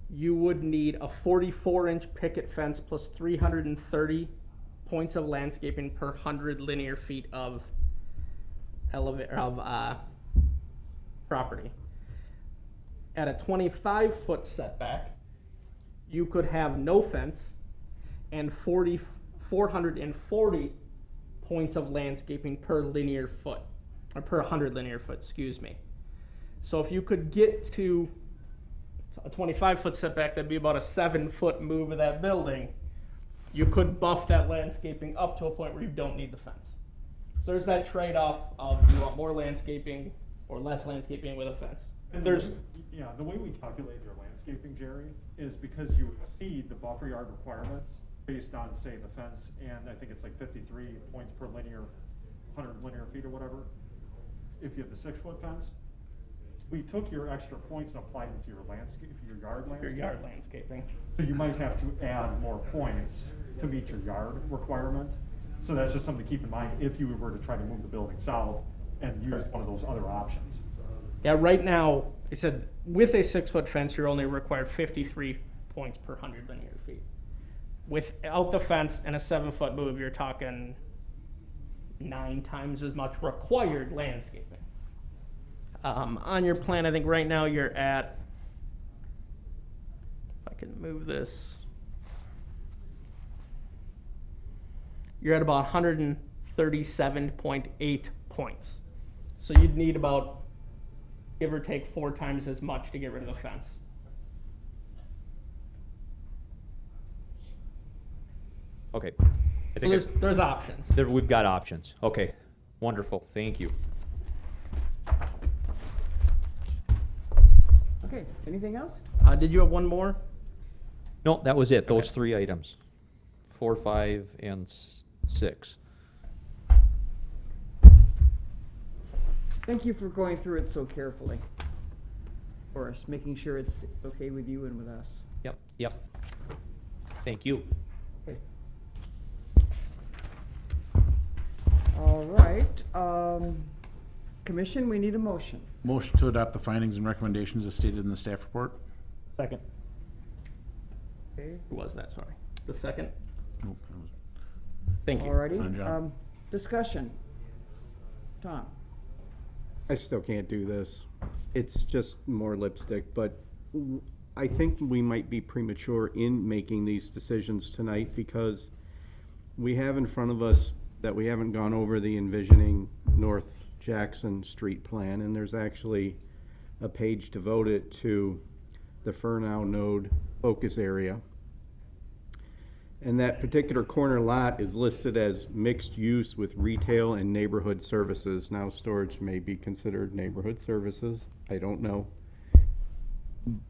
you would need a 44-inch picket fence plus 330 points of landscaping per 100 linear feet of property. At a 25-foot setback, you could have no fence and 440 points of landscaping per linear foot, or per 100 linear foot, excuse me. So if you could get to a 25-foot setback, that'd be about a 7-foot move of that building. You could buff that landscaping up to a point where you don't need the fence. So there's that trade-off of do you want more landscaping or less landscaping with a fence? And There's, yeah, the way we calculate your landscaping, Jerry, is because you exceed the buffer yard requirements based on, say, the fence, and I think it's like 53 points per 100 linear feet or whatever. If you have the 6-foot fence, we took your extra points and applied them to your landscape, your yard your landscape. yard landscaping. So you might have to add more points to meet your yard requirement. So that's just something to keep in mind if you were to try to move the building south and use one of those other options. Yeah, right now, they said with a 6-foot fence, you're only required 53 points per 100 linear feet. Without the fence and a 7-foot move, you're talking 9 times as much required landscaping. On your plan, I think right now you're at, if I can move this, you're at about 137.8 points. So you'd need about, give or take, 4 times as much to get rid of the fence. Okay. I So think there's options. we've got options. Okay, wonderful, thank you. Okay, anything else? Did you have one more? No, that was it, those 3 items. 4, 5, and 6. Thank you for going through it so carefully for us, making sure it's okay with you and with us. Yep. Thank you. All right, commission, we need a motion. Motion to adopt the findings and recommendations as stated in the staff report. Second. Okay, Who was that, sorry? The second? Nope, that was- Thank you. alrighty, Fine job. discussion. Tom? I still can't do this. It's just more lipstick, but I think we might be premature in making these decisions tonight because we have in front of us that we haven't gone over the envisioning North Jackson Street plan, and there's actually a page devoted to the Furnall node focus area. And that particular corner lot is listed as mixed use with retail and neighborhood services. Now, storage may be considered neighborhood services, I don't know.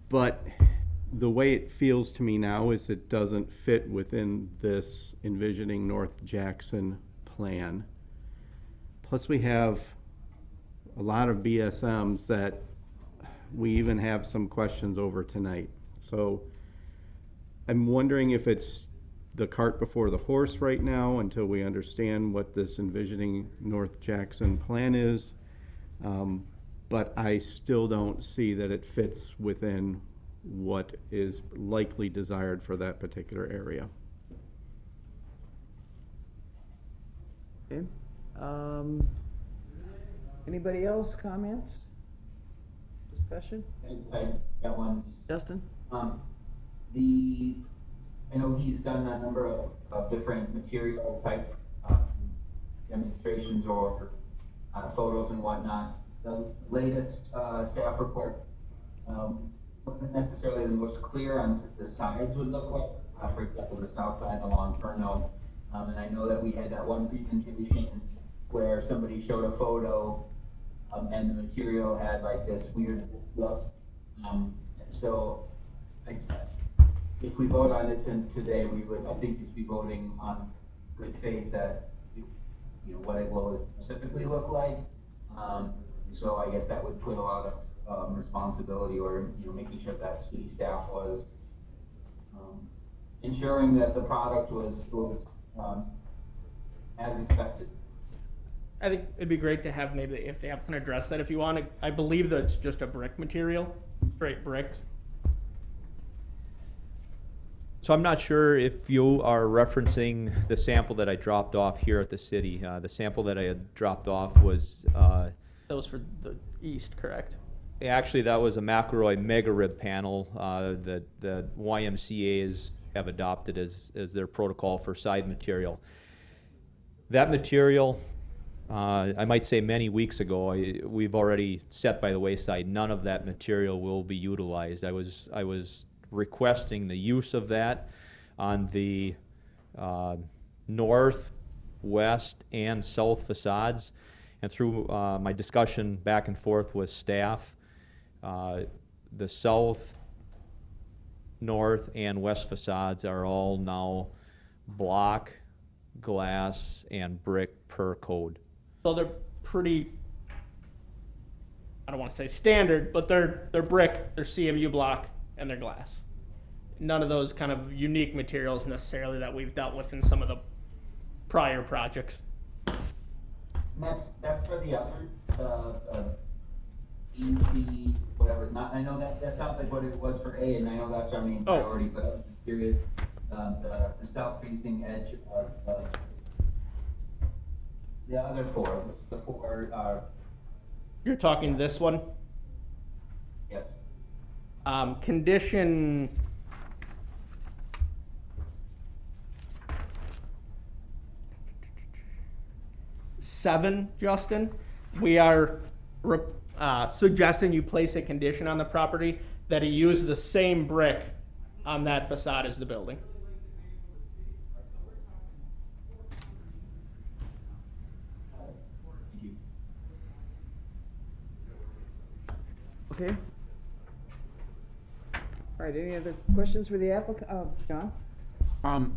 But the way it feels to me now is it doesn't fit within this envisioning North Jackson plan. Plus, we have a lot of BSMs that we even have some questions over tonight. So I'm wondering if it's the cart before the horse right now until we understand what this envisioning North Jackson plan is. But I still don't see that it fits within what is likely desired for that particular area. Okay, anybody else, comments? Discussion? I got one. Justin? I know he's done a number of different material type demonstrations or photos and whatnot. The latest staff report wasn't necessarily the most clear on what the sides would look like. For example, the south side along Furnall. And I know that we had that one presentation where somebody showed a photo and the material had like this weird look. And so if we vote on it today, we would, I think, just be voting on good faith that, what it will specifically look like. So I guess that would put a lot of responsibility or, making sure that city staff was ensuring that the product was as expected. I think it'd be great to have maybe if the applicant address that if you want to. I believe that it's just a brick material, straight brick. So I'm not sure if you are referencing the sample that I dropped off here at the city. The sample that I had dropped off was, That was for the east, correct? actually that was a McElroy mega rib panel that the YMCA's have adopted as their protocol for side material. That material, I might say many weeks ago, we've already set by the wayside. None of that material will be utilized. I was requesting the use of that on the north west and south facades. And through my discussion back and forth with staff, the south, north, and west facades are all now block, glass, and brick per code. So they're pretty, I don't want to say standard, but they're brick, they're CMU block, and they're glass. None of those kind of unique materials necessarily that we've dealt with in some of the prior projects. And that's for the other, EC, whatever, not, I know that sounds like what it was for A, and I know that's our main Oh. priority, but I was just curious, the south-facing edge of, the other four, the four, You're talking this one? yes. Condition seven, Justin, we are suggesting you place a condition on the property that he use the same brick on that facade as the building. Thank you. Okay. All right, any other questions for the applicant? John,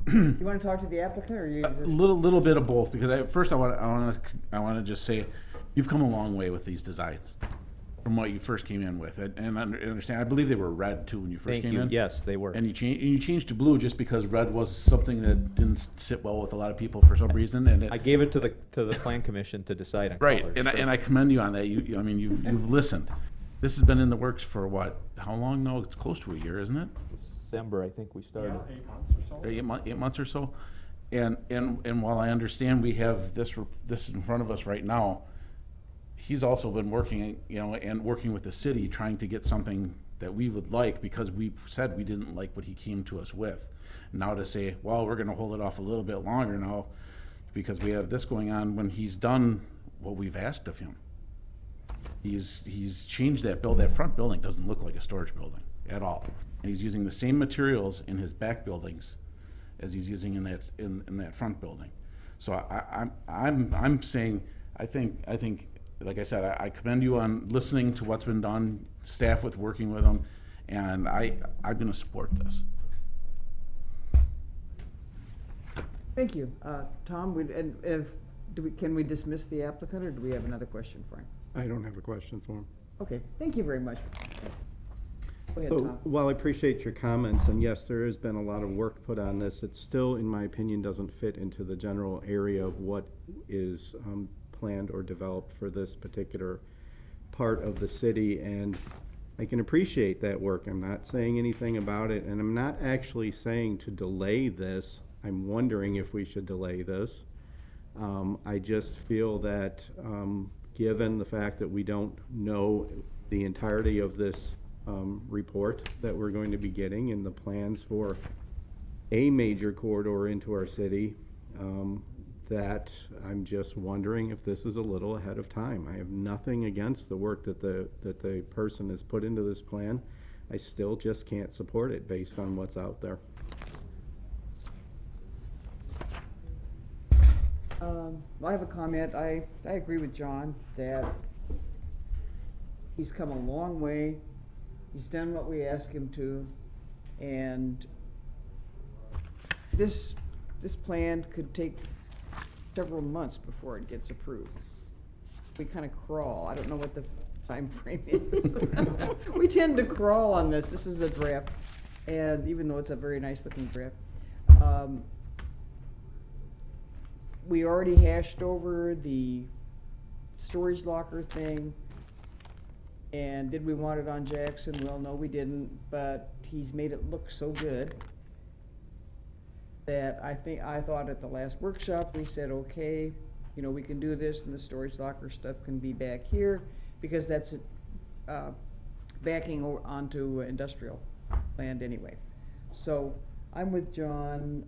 you want to talk to the applicant, or you A just? little bit of both, because first I want to just say, you've come a long way with these designs from what you first came in with, and I understand. I believe they were red too when you first Thank came you. in. Yes, they were. And you changed to blue just because red was something that didn't sit well with a lot of people for some reason, and I gave it to the plan commission to decide on right. colors. And I commend you on that. I mean, you've listened. This has been in the works for what? How long now? It's close to a year, isn't it? December, I think we started. 8 months or so. 8 months or so. And while I understand we have this in front of us right now, he's also been working, and working with the city, trying to get something that we would like, because we said we didn't like what he came to us with. Now to say, well, we're gonna hold it off a little bit longer now because we have this going on, when he's done what we've asked of him. He's changed that front building doesn't look like a storage building at all. And he's using the same materials in his back buildings as he's using in that front building. So I'm saying, I think, like I said, I commend you on listening to what's been done, staff with working with them, and I'm gonna support this. Thank you. Tom, can we dismiss the applicant, or do we have another question for him? I don't have a question for him. Okay, thank you very much. Go ahead, So, Tom. while I appreciate your comments, and yes, there has been a lot of work put on this, it still, in my opinion, doesn't fit into the general area of what is planned or developed for this particular part of the city, and I can appreciate that work. I'm not saying anything about it, and I'm not actually saying to delay this. I'm wondering if we should delay this. I just feel that, given the fact that we don't know the entirety of this report that we're going to be getting and the plans for a major corridor into our city, that I'm just wondering if this is a little ahead of time. I have nothing against the work that the person has put into this plan. I still just can't support it based on what's out there. I have a comment. I agree with John that he's come a long way. He's done what we asked him to, and this plan could take several months before it gets approved. We kind of crawl. I don't know what the time frame is. We tend to crawl on this. This is a draft, and even though it's a very nice looking draft, we already hashed over the storage locker thing. And did we want it on Jackson? Well, no, we didn't, but he's made it look so good that I thought at the last workshop, we said, okay, we can do this, and the storage locker stuff can be back here, because that's backing onto industrial land anyway. So I'm with John.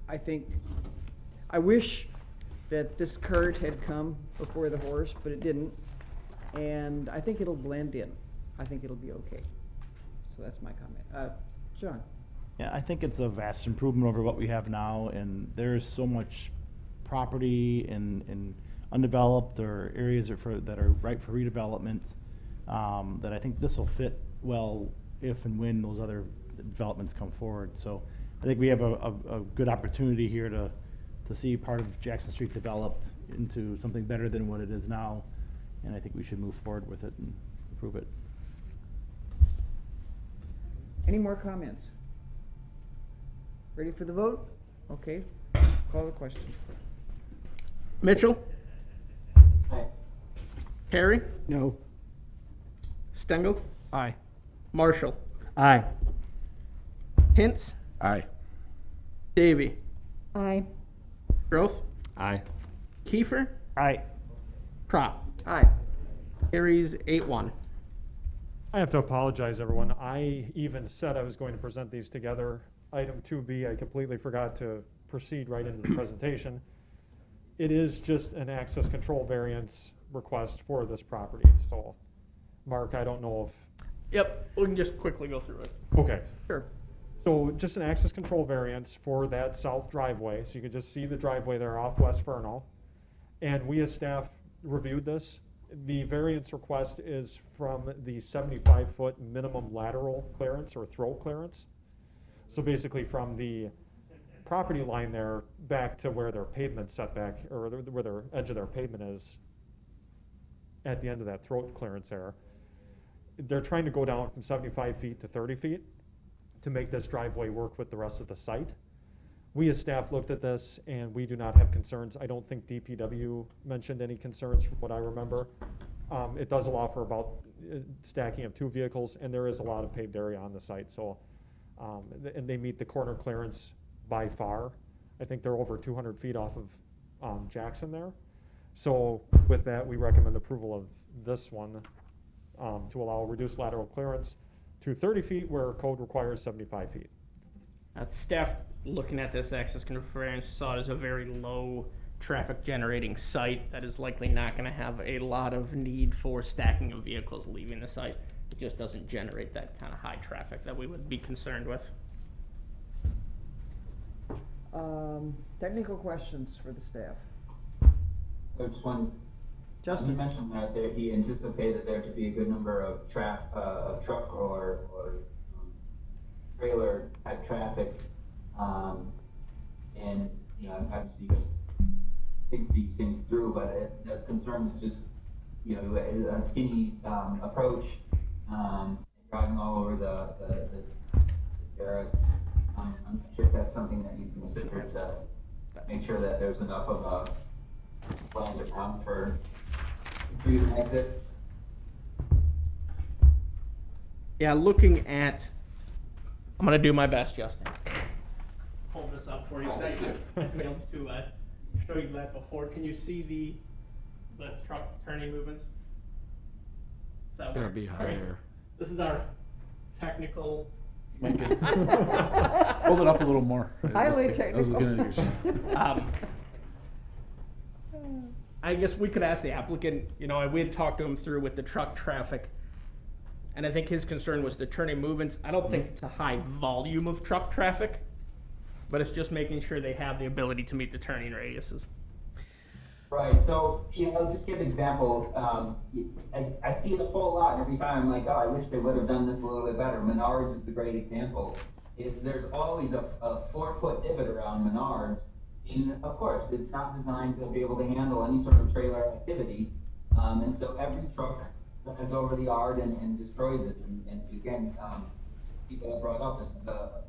I wish that this cart had come before the horse, but it didn't. And I think it'll blend in. I think it'll be okay. So that's my comment. John? Yeah, I think it's a vast improvement over what we have now, and there's so much property in undeveloped or areas that are ripe for redevelopment, that I think this will fit well if and when those other developments come forward. So I think we have a good opportunity here to see part of Jackson Street developed into something better than what it is now. And I think we should move forward with it and improve it. Any more comments? Ready for the vote? Okay, call the question. Mitchell, Aye. Harry, No. Stengel, Aye. Marshall, Aye. Hintz, Aye. Davy, Aye. Groth, Aye. Kiefer, Aye. Prop. Aye. Carries 8-1. I have to apologize, everyone. I even said I was going to present these together. Item 2B, I completely forgot to proceed right into the presentation. It is just an access control variance request for this property. So, Mark, I don't know Yep, we can just quickly go through it. if, okay. Sure. So just an access control variance for that south driveway. So you can just see the driveway there off West Furnall. And we as staff reviewed this. The variance request is from the 75-foot minimum lateral clearance or throat clearance. So basically from the property line there back to where their pavement setback, or where their edge of their pavement is at the end of that throat clearance there. They're trying to go down from 75 feet to 30 feet to make this driveway work with the rest of the site. We as staff looked at this and we do not have concerns. I don't think DPW mentioned any concerns from what I remember. It does allow for about stacking of 2 vehicles, and there is a lot of paved area on the site. So, and they meet the corner clearance by far. I think they're over 200 feet off of Jackson there. So with that, we recommend approval of this one to allow reduced lateral clearance to 30 feet where code requires 75 feet. Staff looking at this access control variance saw it as a very low traffic generating site that is likely not going to have a lot of need for stacking of vehicles leaving the site. It just doesn't generate that kind of high traffic that we would be concerned with. Technical questions for the staff. Just one. Justin. You mentioned that he anticipated there to be a good number of truck or trailer type traffic, and obviously you guys think these things through, but the concern is just a skinny approach, driving all over the terrace. I'm not sure if that's something that you consider to make sure that there's enough of a slant around for you to exit. Yeah, looking at, I'm going to do my best, Justin. Hold this up for you, because I failed to show you that before. Can you see the truck turning movements? Gotta be higher. This is our technical. Hold it up a little more. Highly I was technical. looking at yours. I guess we could ask the applicant, we had talked to him through with the truck traffic, and I think his concern was the turning movements. I don't think it's a high volume of truck traffic, but it's just making sure they have the ability to meet the turning radiuses. Right, so, just give an example, I see it a whole lot, and every time I'm like, oh, I wish they would have done this a little bit better. Menards is a great example. If there's always a 4-foot divot around Menards, and of course, it's not designed to be able to handle any sort of trailer activity, and so every truck goes over the yard and destroys it, and again, people have brought up,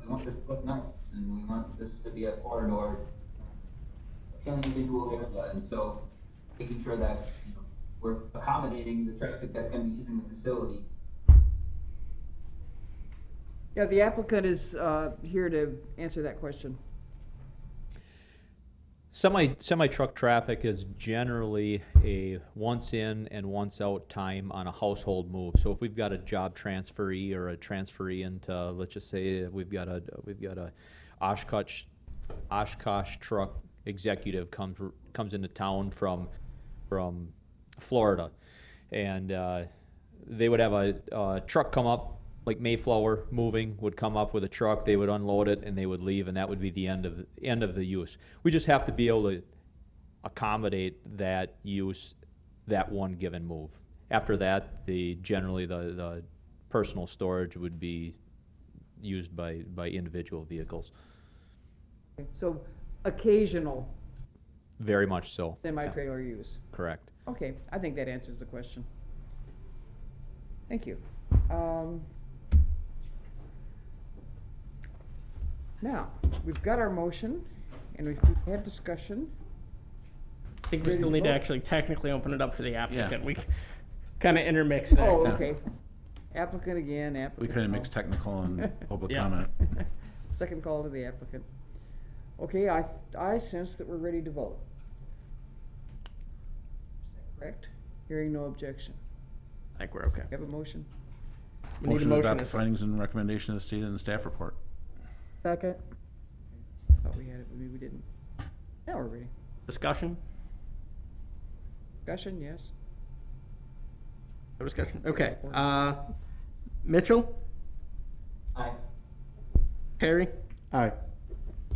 we want this to look nice, and we want this to be a corridor individual area, and so making sure that we're accommodating the traffic that's going to be using the facility. Yeah, the applicant is here to answer that question. Semi-truck traffic is generally a once in and once out time on a household move. So if we've got a job transferee or a transferee into, let's just say we've got a Oshkosh truck executive comes into town from Florida, and they would have a truck come up, like Mayflower moving would come up with a truck, they would unload it and they would leave, and that would be the end of the use. We just have to be able to accommodate that use, that one given move. After that, generally the personal storage would be used by individual vehicles. So occasional Very much so. Yeah, semi-trailer use. correct. Okay, I think that answers the question. Thank you. Now, we've got our motion, and we've had discussion. I think we Ready still to need to vote? actually technically open it up for the applicant. We kind of intermix that. Oh, Yeah. okay. Applicant again, We applicant. kind of mix technical and public Yeah. comment. Second call to the applicant. Okay, I sense that we're ready to vote. Is that correct? Hearing no objection. I think we're okay. Have a motion? We need a Motion to motion. adopt the and a- findings and recommendation as stated in the staff report. Second. Thought we had it, maybe we didn't. Now we're ready. Discussion? Discussion, yes? No discussion? Okay. Mitchell? Aye. Perry? Aye.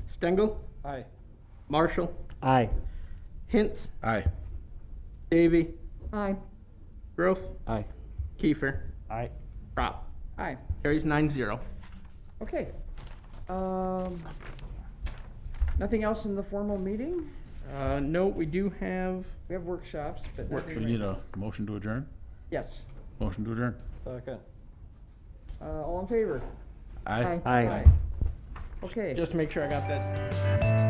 Stengel? Aye. Marshall? Aye. Hintz? Aye. Davy? Aye. Groth? Aye. Kiefer? Aye. Prop? Aye. Carries 9-0. Okay. Nothing else in the formal meeting? No, we do have, We have workshops, but nothing We right need now. a motion to adjourn? Yes. Motion to adjourn. Second. All in favor? Aye. Aye. Okay. just to make sure I got that